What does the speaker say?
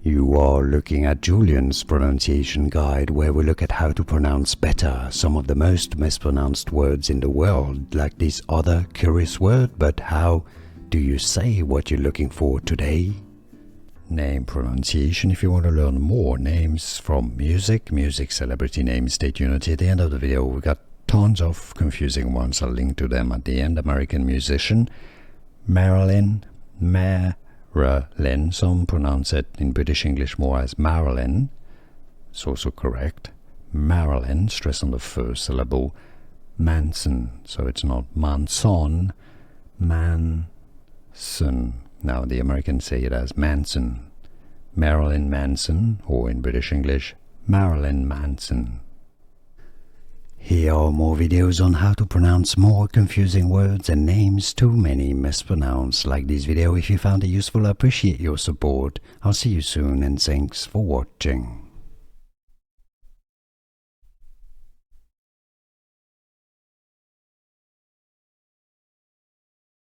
You are looking at Julian's pronunciation guide, where we look at how to pronounce better some of the most mispronounced words in the world, like this other curious word. But how do you say what you're looking for today? Name pronunciation. If you want to learn more names from music, celebrity names, stay tuned until the end of the video. We got tons of confusing ones. I'll link to them at the end. American musician Marilyn, some pronounce it in British English more as Marilyn. It's also correct. Marilyn, stress on the first syllable. Manson, so it's not Manson, Manson. Now the Americans say it as Manson. Marilyn Manson, or in British English, Marilyn Manson. Here are more videos on how to pronounce more confusing words and names too many mispronounced. Like this video if you found it useful. I appreciate your support. I'll see you soon and thanks for watching.